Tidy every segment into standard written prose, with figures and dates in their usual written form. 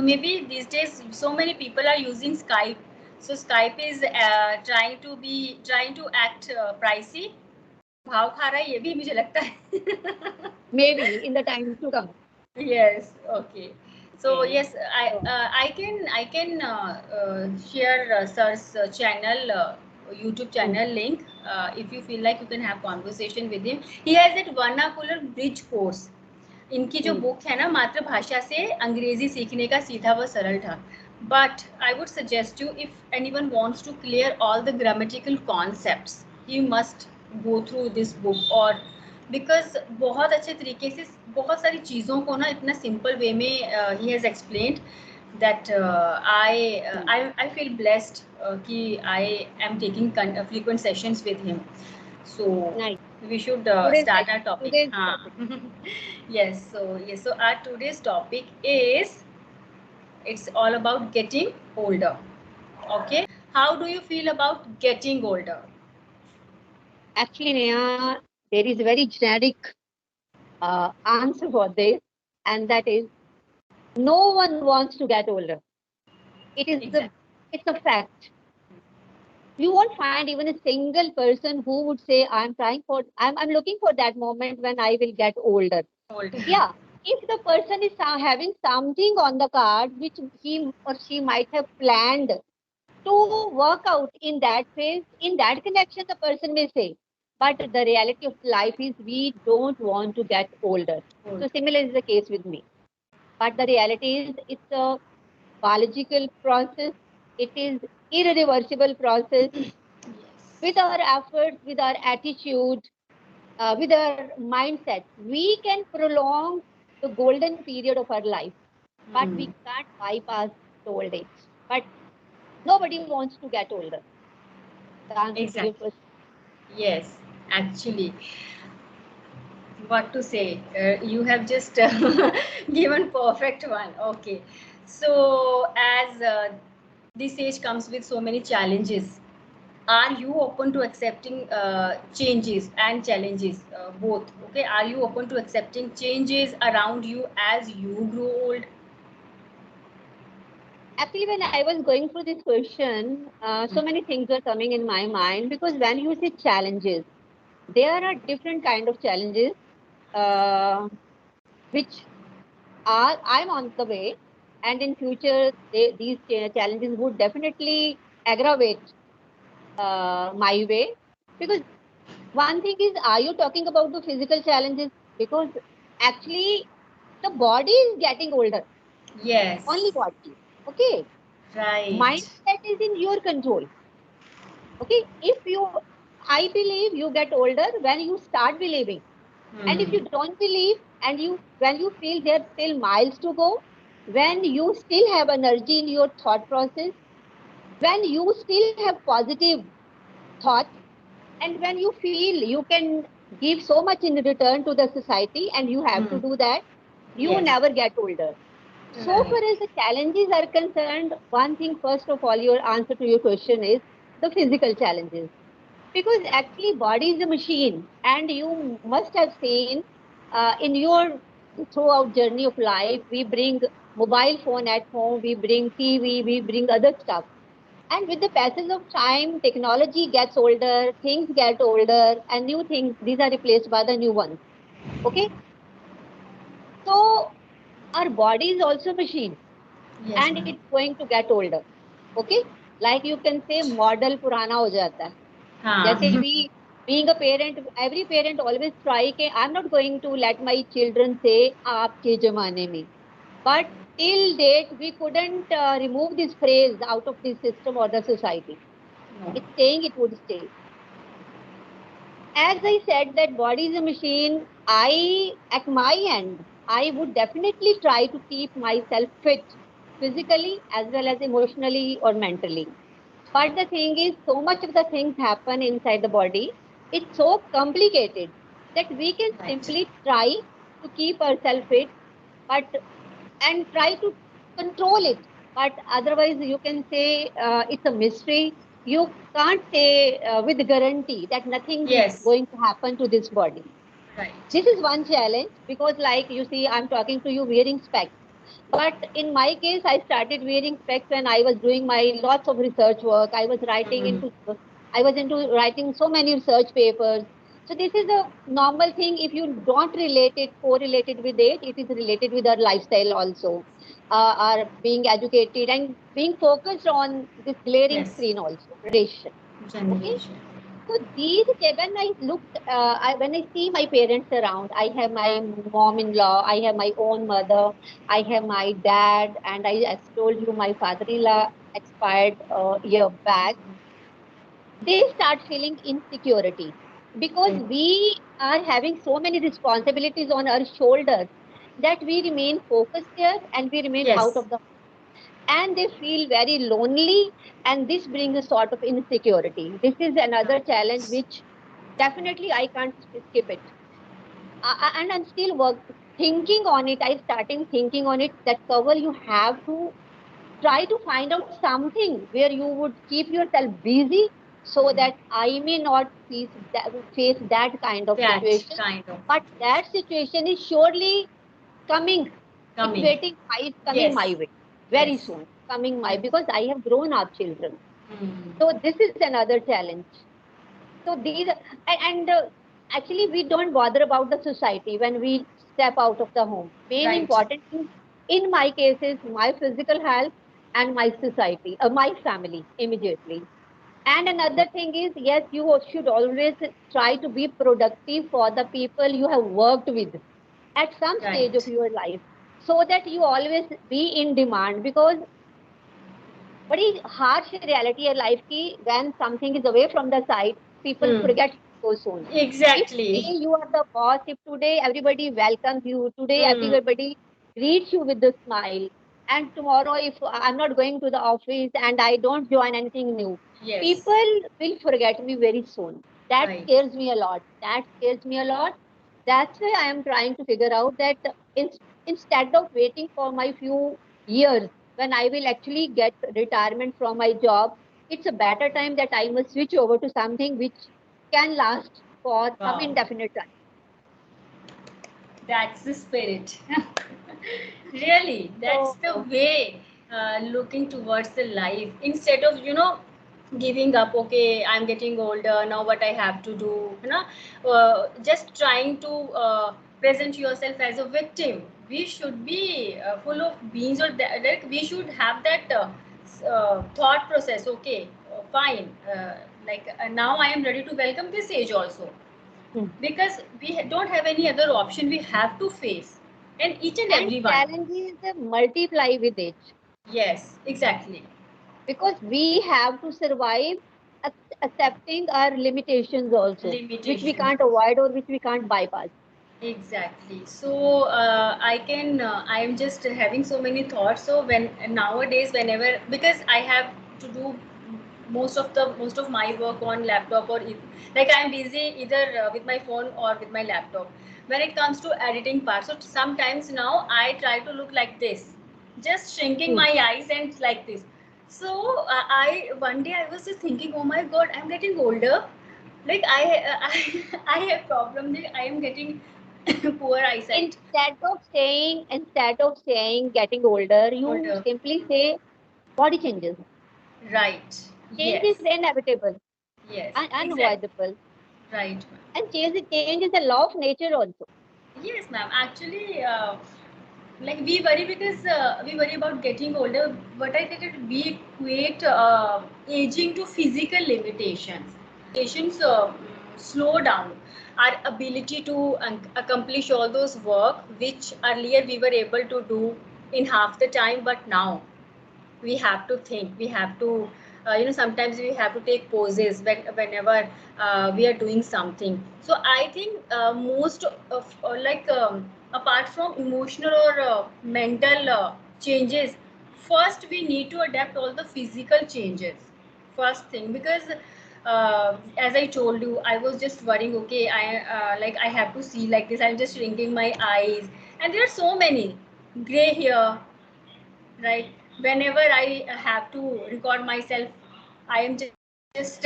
maybe these days so many people are using Skype. So Skype is trying to act pricey. भाव खा रहा है ये भी मुझे लगता है. Maybe in the time to come. Yes. Okay. So Okay. yes, I can share sir's channel, YouTube channel link. If you feel like you can have conversation with him. He has that vernacular bridge course. इनकी जो book है ना मातृभाषा से अंग्रेजी सीखने का सीधा व सरल था. But I would suggest you, if anyone wants to clear all the grammatical concepts, you must go through this book. और because बहुत अच्छे तरीके से बहुत सारी चीज़ों को ना इतना सिंपल वे में he has explained that I feel blessed कि I am taking frequent sessions with him. So Nice. we should start our topic. Yes. So our today's topic is, it's all about getting older. Okay. How do you feel about getting older? Actually, Neha, there is a very generic answer for this, and that is, no one wants to get older. It is it's a fact. You won't find even a single person who would say, I'm looking for that moment when I will get older. Yeah. If the person is having something on the card which he or she might have planned to work out in that phase, in that connection, the person may say. But the reality of life is we don't want to get older. So similar is the case with me. But the reality is it's a biological process. It is irreversible process. With our efforts, with our attitude, with our mindset, we can prolong the golden period of our life. But we can't bypass the old age. But nobody wants to get older. Exactly. Yes, actually. What to say? You have just given perfect one. Okay. So as this age comes with so many challenges, are you open to accepting changes and challenges both? Okay. Are you open to accepting changes around you as you grow old? Actually, when I was going through this question, so many things were coming in my mind, because when you say challenges, there are different kind of challenges which I'm on the way, and in future these challenges would definitely aggravate my way. Because one thing is, are you talking about the physical challenges? Because actually the body is getting older. Yes. Only body. Okay. Right. Mindset is in your control. Okay. I believe you get older when you start believing. And if you don't believe, and when you feel there are still miles to go, when you still have energy in your thought process, when you still have positive thoughts, and when you feel you can give so much in return to the society, and you have to do that, you never get older. So far as the challenges are concerned, one thing, first of all, your answer to your question is the physical challenges. Because actually body is a machine, and you must have seen in your throughout journey of life, we bring mobile phone at home, we bring TV, we bring other stuff. And with the passage of time, technology gets older, things get older, and new things, these are replaced by the new ones. Okay? So our body is also machine, and it's going to get older. Okay? Like you can say, model purana ho jata hai. Jaise being a parent, every parent always try ke I'm not going to let my children say aapke zamane mein. But till date, we couldn't remove this phrase out of the system or the society. It's saying it would stay. As I said that body is a machine, at my end, I would definitely try to keep myself fit physically as well as emotionally or mentally. But the thing is, so much of the things happen inside the body. It's so complicated that we can simply try to keep ourselves fit, and try to control it. But otherwise, you can say it's a mystery. You can't say with guarantee that nothing is going to happen to this body. Right. This is one challenge, because like you see, I'm talking to you wearing specs. But in my case, I started wearing specs when I was doing my lots of research work. I was into writing so many research papers. So this is a normal thing. If you don't relate it, correlated with age, it is related with our lifestyle also, our being educated and being focused on this glaring Yes. screen also, radiation. Okay. Generation. So when I looked, when I see my parents around, I have my mom-in-law, I have my own mother, I have my dad, and as told you, my father-in-law expired a year back. They start feeling insecurity because Right. we are having so many responsibilities on our shoulders that we remain focused there and we remain out Yes. of the, and they feel very lonely, and this brings a sort of insecurity. This is another challenge Right. which definitely I can't skip it. And I'm still thinking on it. I starting thinking on it that cover you have to try to find out something where you would keep yourself busy so that I may not face that kind of That situation. kind of But that situation is surely coming. It's coming. waiting. It's coming my Yes. way very Yes. soon. Coming my, Yes. because I have grown up children. Hmm. So this is another challenge. So these and actually we don't bother about the society when we step out of the home. Main Right. important thing in my case is my physical health and my society, my family immediately. And another thing is, yes, you should always try to be productive for the people you have worked with at some stage of Right. your life, so that you always be in demand. Because बड़ी harsh reality है life की, when something is away from the side, people Hmm. forget so soon. If Exactly. today you are the boss, if today everybody welcomes you, today Hmm. everybody greets you with a smile, and tomorrow if I'm not going to the office and I don't join anything new, Yes. people will forget me very soon. That Right. scares me a lot. That scares me a lot. That's why I am trying to figure out that instead of waiting for my few years when I will actually get retirement from my job, it's a better time that I must switch over to something which can last for some Wow. indefinite time. That's the spirit. Really, that's the So, way looking towards the life instead of giving up. Okay, I'm getting older now. What I have to do? Just trying to present yourself as a victim. We should be full of beans, or that, like we should have that thought process. Okay, fine. Now I am ready to welcome this age also, hmm. because we don't have any other option. We have to face, and each and And everyone. challenges multiply with age Yes, exactly. because we have to survive accepting our limitations also, which we Limitations. can't avoid or which we can't bypass. Exactly. So I am just having so many thoughts. So when nowadays, whenever, because I have to do most of my work on laptop, or like I am busy either with my phone or with my laptop. When it comes to editing part, so sometimes now I try to look like this, just shrinking Hmm. my eyes and like this. So I one day I was just thinking, oh my God, I'm getting older. Like I have problem that I am getting poor eyesight. Instead of saying getting older, you Older. simply say body changes. Right. Change Yes. is inevitable Yes. and Exactly. unavoidable. Right. And change is a law of nature also. Yes, ma'am. Actually, like we worry because we worry about getting older, but I think that we equate aging to physical limitations. Limitations slow down our ability to accomplish all those work which earlier we were able to do in half the time, but now we have to think, we have to sometimes we have to take poses whenever we are doing something. So I think most of apart from emotional or mental changes, first we need to adapt all the physical changes first thing, because as I told you, I was just worrying, okay, I have to see like this, I'm just shrinking my eyes, and there are so many gray hair, right? Whenever I have to record myself, I am just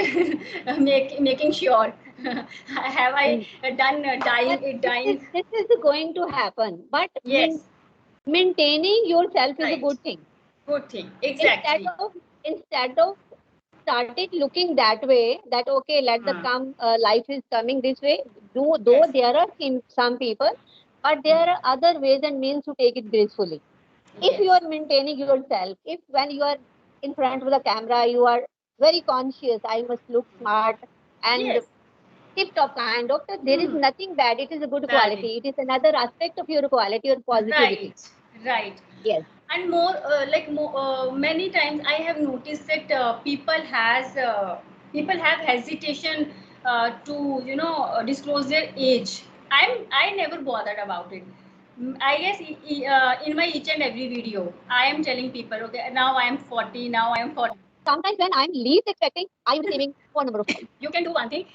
making sure have I Mm. done But dying. this is going to happen. But Yes. Maintaining yourself is a Right. good thing. Good thing. Exactly. Instead of started looking that way, that okay, let the come life is coming this way. Though Yes. there are some people, but there are other ways and means to take it gracefully. If you Yes. are maintaining yourself, if when you are in front of the camera, you are very conscious, I must look smart and Yes. tip top kind of, there is nothing bad. It is a good Valid. quality. It is another aspect of your quality or positivity. Right. Right. Yes. And more many times I have noticed that people have hesitation to disclose their age. I never bothered about it. I guess in my each and every video I am telling people, okay, now I am 40, now I am 40. Sometimes when I'm least expecting, I am receiving phone number of calls. You can do one thing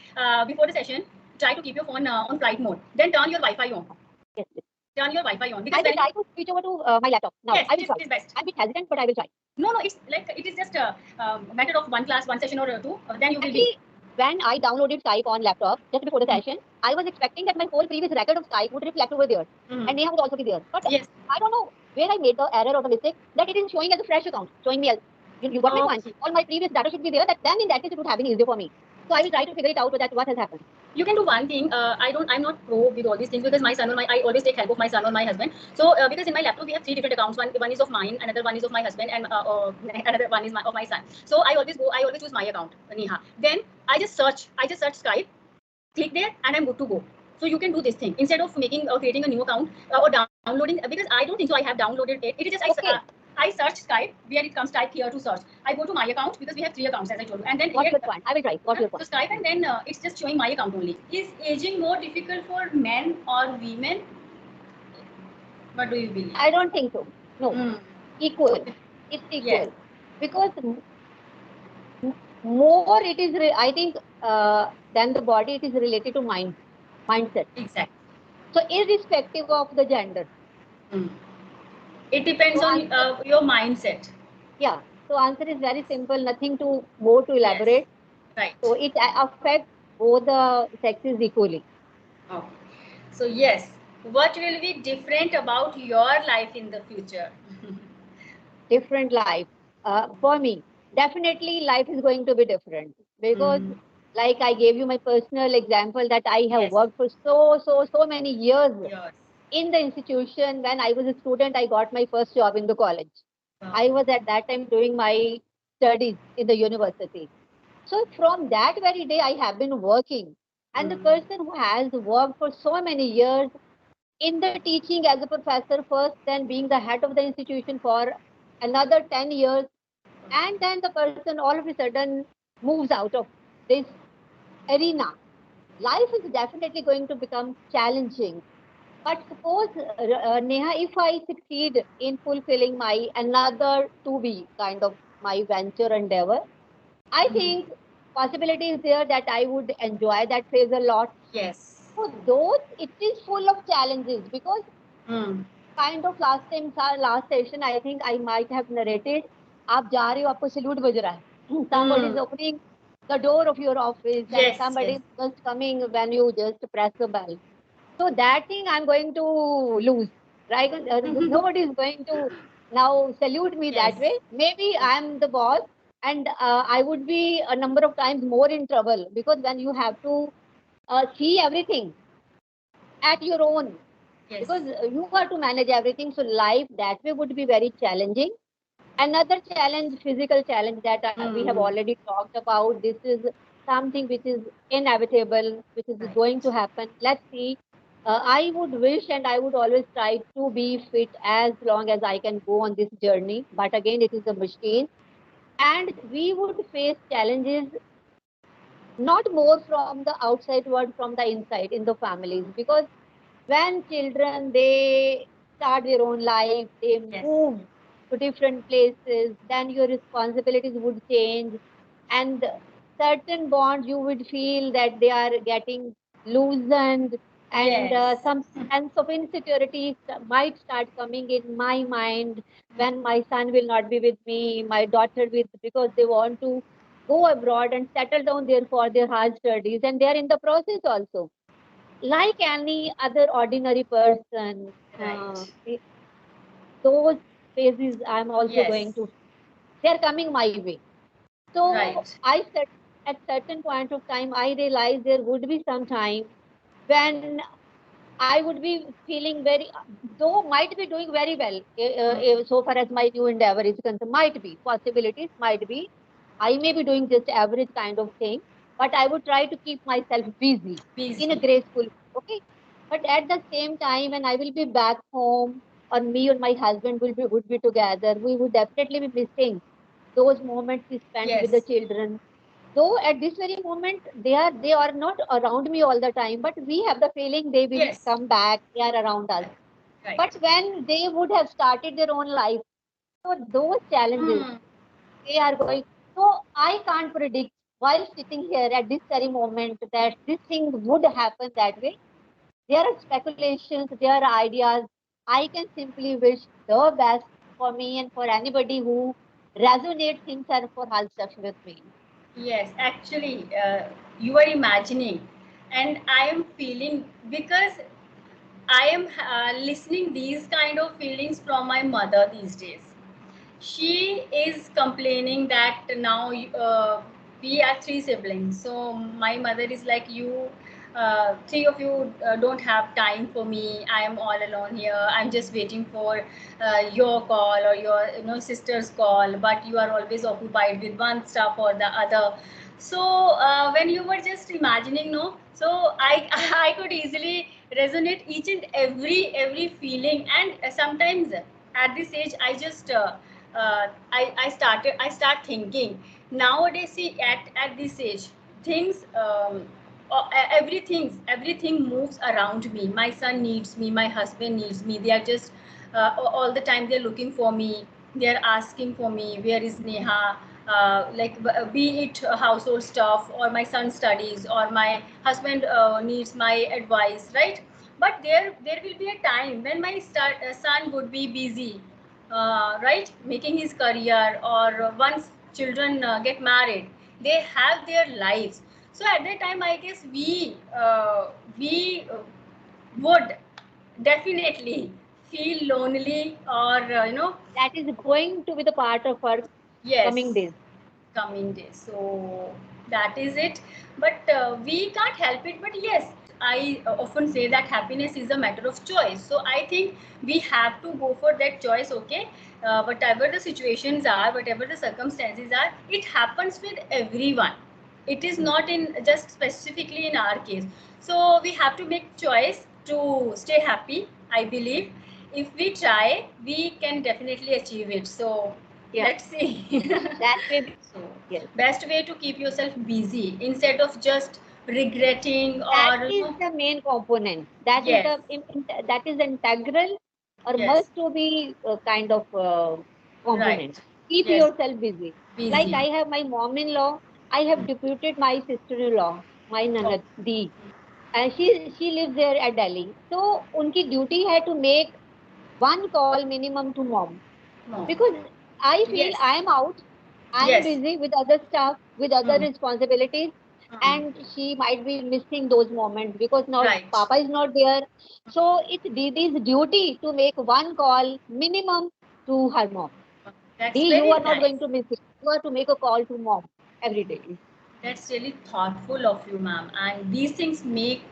before the session. Try to keep your phone on flight mode. Then turn your Wi-Fi on. Yes. Turn your Wi-Fi on, because I will try to switch over to my laptop now. Yes, I will try. it is best. I'm a bit hesitant, but I will try. No, it's like it is just a matter of one class, one session or two. Then you will Actually, be. when I downloaded Skype on laptop just before the session, I was expecting that my whole previous record of Skype would reflect over there, and Neha would also be there. But Yes. I don't know where I made the error or the mistake that it is showing as a fresh account, showing me as you got my point. Okay. All my previous data should be there. That then in that case it would have been easier for me. So I will try to figure it out that what has happened. You can do one thing. I'm not pro with all these things, because my son or I always take help of my son or my husband. So because in my laptop we have three different accounts. One is of mine, another one is of my husband, and another one is of my son. So I always choose my account, Neha. Then I just search Skype, click there, and I'm good to go. So you can do this thing instead of making or creating a new account or downloading, because I don't think so I have downloaded it. It is just I search Skype where it comes type here to search. I go to my account because we have three accounts as I told you, and then What's your point? I will try. What's your point? So Skype, and then it's just showing my account only. Is aging more difficult for men or women? What do you believe? I don't think so. No, equal. It's equal. Yes. Because more it is, I think, than the body, it is related to mindset. Exactly. So irrespective of the gender. It depends on your mindset. Yeah. So answer is very simple. Nothing to more to elaborate. Yes. Right. So it affects both the sexes equally. Okay. So yes, what will be different about your life in the future? Different life. For me, definitely life is going to be different because, like I gave you my personal example that I have worked for so many years in the institution. When I was a student, I got my first job in the college. I was at that time doing my studies in the university. So from that very day, I have been working. And the person who has worked for so many years in the teaching as a professor first, then being the head of the institution for another 10 years, and then the person all of a sudden moves out of this arena. Life is definitely going to become challenging. But suppose, Neha, if I succeed in fulfilling my another to be kind of my venture endeavor, I think possibility is there that I would enjoy that phase a lot. Yes. So those, it is full of challenges because kind of last time, last session, I think I might have narrated, आप जा रहे हो आपको salute बज रहा है. Somebody is opening the door of your office and somebody is just coming when you just press the bell. So that thing I'm going to lose, right? Nobody is going to now salute me that way. Maybe I'm the boss, and I would be a number of times more in trouble because when you have to see everything at your own, because you have to manage everything. So life that way would be very challenging. Another challenge, physical challenge that we have already talked about. This is something which is inevitable, which is going to happen. Let's see. I would wish and I would always try to be fit as long as I can go on this journey. But again, it is a machine. And we would face challenges not more from the outside world, from the inside in the families. Because when children, they start their own life, they move to different places, then your responsibilities would change, and certain bonds you would feel that they are getting loosened, and some sense of insecurity might start coming in my mind when my son will not be with me, my daughter with, because they want to go abroad and settle down there for their hard studies, and they are in the process also like any other ordinary person. those phases I'm also going Yes. to, they're coming my way. So Right. I said at certain point of time, I realized there would be some time when I would be feeling very, though might be doing very well, so far as my new endeavor is concerned, might be, possibilities might be. I may be doing just average kind of thing, but I would try to keep myself busy in a Busy. graceful way, okay? But at the same time, when I will be back home, or me or my husband would be together, we would definitely be missing those moments we spent with the Yes. children, though at this very moment they are not around me all the time, but we have the feeling they will Yes. come back, they are around us. But Right. when they would have started their own life, so those challenges Hmm. they are going, so I can't predict while sitting here at this very moment that this thing would happen that way. There are speculations, there are ideas. I can simply wish the best for me and for anybody who resonates himself or herself with me. Yes, actually, you are imagining, and I am feeling because I am listening these kind of feelings from my mother these days. She is complaining that now we are three siblings, so my mother is like, you three of you don't have time for me. I am all alone here. I'm just waiting for your call or your sister's call, but you are always occupied with one stuff or the other. So when you were just imagining, no, so I I could easily resonate each and every feeling. And sometimes at this age I just I start thinking nowadays. See, at this age, things everything moves around me. My son needs me, my husband needs me. They are just all the time they're looking for me. They're asking for me, where is Neha? Like, be it household stuff or my son studies or my husband needs my advice, right? But there will be a time when my son would be busy, right, making his career, or once children get married, they have their lives. So at that time I guess we would definitely feel lonely, or That is going to be the part of our coming yes, days. coming days. So that is it. But we can't help it. But yes, I often say that happiness is a matter of choice. So I think we have to go for that choice. Okay, whatever the situations are, whatever the circumstances are, it happens with everyone. It is not in just specifically in our case. So we have to make choice to stay happy. I believe if we try, we can definitely achieve it. So Yeah, let's see. that may be, So yes. best way to keep yourself busy instead of just regretting, That or is the main component. That is yes, the that is integral or yes, must to be kind of right, component. Keep yes, yourself busy. Like busy, I have my mom-in-law, I have deputed my sister-in-law, my oh, Nanad Di, and she lives there at Delhi. So unki duty hai to make one call minimum to mom, no, because I feel yes, I am out, I am yes, busy with other stuff, with other hmm. responsibilities, Hmm. and she might be missing those moments because now Right, Papa is not there. So it's Didi's duty to make one call minimum to her mom. that's Di, you very are not nice. going to miss it. You are to make a call to mom every day. That's really thoughtful of you, ma'am. And these things make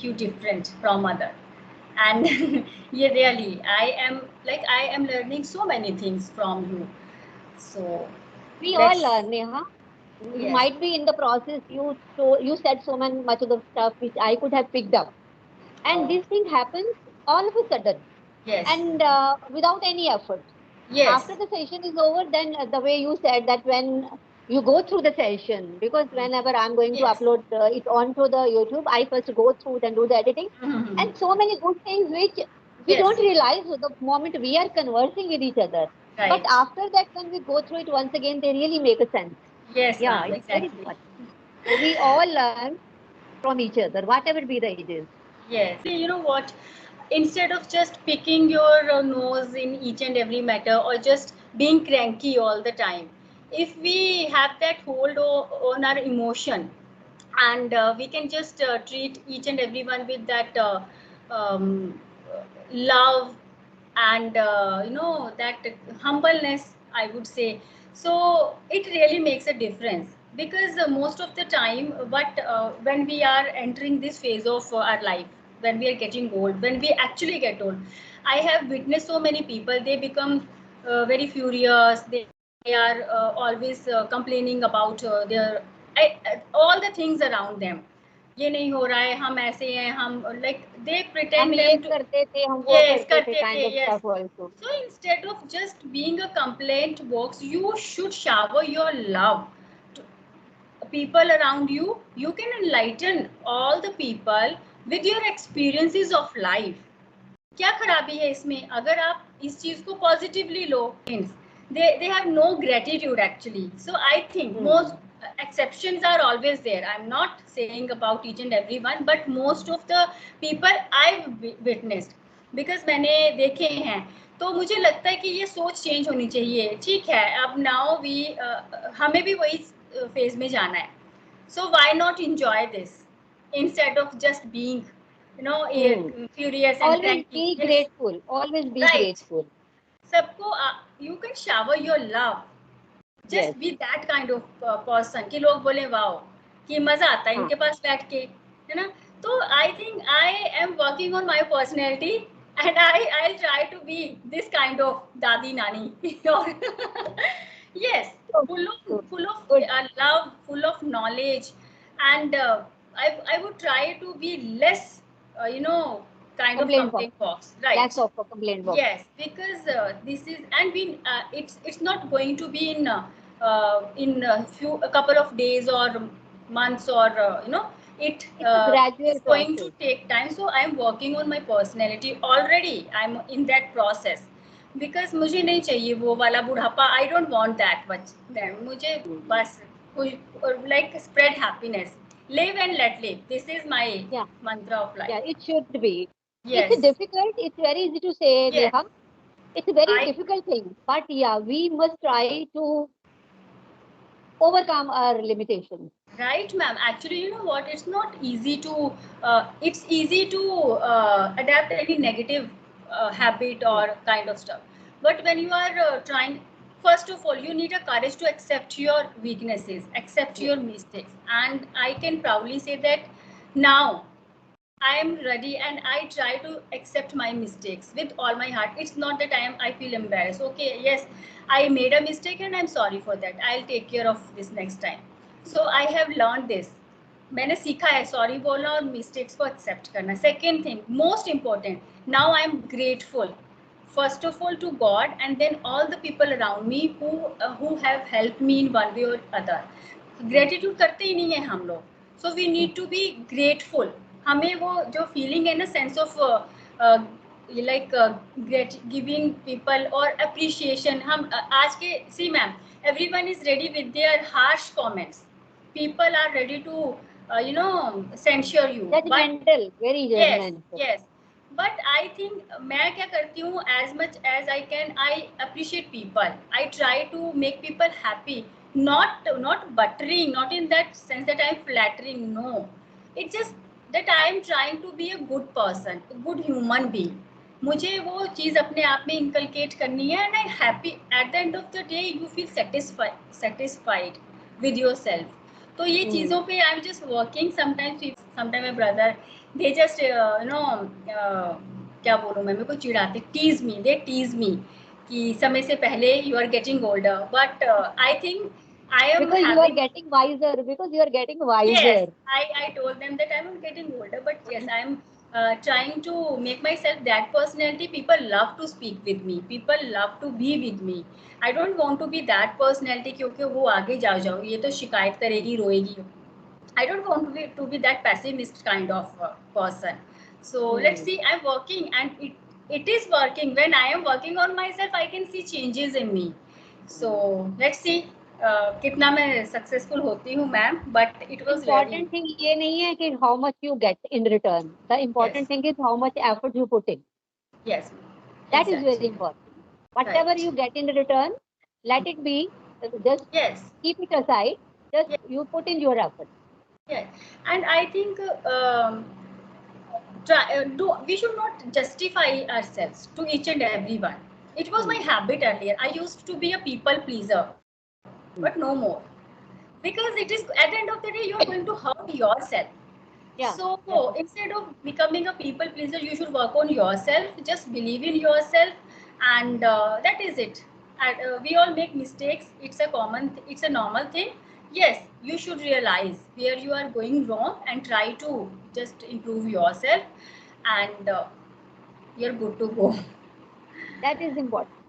you different from other. And yeah, really, I am learning so many things from you. So We all let's learn, Neha. You yes, might be in the process. You said so much of the stuff which I could have picked up, and oh this thing happens all of a sudden yes, and without any effort. After yes, the session is over, then the way you said that when you go through the session, because whenever I'm going to yes, upload it onto the YouTube, I first go through then do the editing, mhm, and so many good things which we don't yes, realize the moment we are conversing with each other. But right, after that, when we go through it once again, they really make a sense. yes, Yeah, ma'am, it's very exactly. important. So we all learn from each other, whatever be the ages. Yes. See, you know what? Instead of just picking your nose in each and every matter, or just being cranky all the time, if we have that hold on our emotion, and we can just treat each and everyone with that um, love, and that humbleness, I would say. So it really makes a difference, because most of the time, but when we are entering this phase of our life, when we are getting old, when we actually get old, I have witnessed so many people, they become very furious, they are always complaining about their all the things around them. ये नहीं हो रहा है, हम ऐसे हैं, हम like they हम pretend ये them to. करते थे, हम वो Yes, करते थे, करते kind थे, of yes. stuff also. So instead of just being a complaint box, you should shower your love to people around you. You can enlighten all the people with your experiences of life. क्या खराबी है इसमें, अगर आप इस चीज को positively low. They have no gratitude actually. So I think most exceptions are always there. I'm not saying about each and everyone, but most of the people I've witnessed, because मैंने देखे हैं, तो मुझे लगता है कि ये सोच चेंज होनी चाहिए. ठीक है, अब नाउ वी हमें भी वही फेज में जाना है. So why not enjoy this instead of just being furious and Always cranky. be Yes, grateful. Always be right. grateful. सबको you can shower your love. Yes. Just be that kind of person कि लोग बोले wow, कि मजा आता है इनके पास बैठ के, है ना. तो I think I am working on my personality, and I'll try to be this kind of dadi nani. Yes, full of Good. love, full of knowledge, and I would try to be less kind of Complaint box. complaint box, right? Less of a complaint box. Yes, because this is, and we it's not going to be in a couple of days or months, or it It's a gradual is going to process. take time. So I am working on my personality already. I'm in that process, because मुझे नहीं चाहिए वो वाला बुढ़ापा. I don't want that much. मुझे बस like spread happiness, live and let live. This is my mantra of life. Yeah, it should be. Yes. It's difficult. It's very easy to say, Yes. Neha. It's a very difficult thing. But yeah, we must try to overcome our limitations. Right, ma'am. Actually, you know what? It's not easy to. It's easy to adapt any negative habit or kind of stuff. But when you are trying, first of all, you need a courage to accept your weaknesses, accept your mistakes, and I can proudly say that now I am ready, and I try to accept my mistakes with all my heart. It's not that I feel embarrassed. Okay, yes, I made a mistake and I'm sorry for that. I'll take care of this next time. So I have learned this. मैंने सीखा है sorry बोलना और mistakes को accept करना. Second thing, most important, now I'm grateful. First of all to God, and then all the people around me who have helped me in one way or other. Gratitude करते ही नहीं है हम लोग. So we need to be grateful. हमें वो जो feeling है ना, sense of giving people or appreciation, हम आज के see ma'am, everyone is ready with their harsh comments. People are ready to censure you. Judgmental, very judgmental. Yes. But I think मैं क्या करती हूँ, as much as I can, I appreciate people. I try to make people happy. Not buttering, not in that sense that I'm flattering. No, it's just that I am trying to be a good person, a good human being. मुझे वो चीज़ अपने आप में inculcate करनी है, and I happy at the end of the day you feel satisfied with yourself. तो ये चीज़ों पे I'm just working. Sometimes my brother, they just क्या बोलूँ मैं, मेरे को चिढ़ाते, they tease me कि समय से पहले you are getting older, but I think I am because you are getting wiser. Because you are getting wiser. Yes, I told them that I'm getting older, but yes, I'm trying to make myself that personality. People love to speak with me. People love to be with me. I don't want to be that personality क्योंकि वो आगे जाओ ये तो शिकायत करेगी, रोएगी. I don't want to be that pessimist kind of person. So let's see. I'm working, and it is working. When I am working on myself, I can see changes in me. So let's see. कितना मैं successful होती हूँ ma'am, but it was important thing ये नहीं है कि how much you get in return. The important thing is how much effort you put in. Yes, that is very important. Whatever you get in return, let it be. Just keep it aside. Just you put in your effort. Yes, and I think we should not justify ourselves to each and everyone. It was my habit earlier. I used to be a people pleaser, but no more, because it is at the end of the day you are going to hurt yourself. Yeah. So instead of becoming a people pleaser, you should work on yourself. Just believe in yourself, and that is it. And we all make mistakes. It's a it's a normal thing. Yes, you should realize where you are going wrong and try to just improve yourself, and you're good to go. That is important.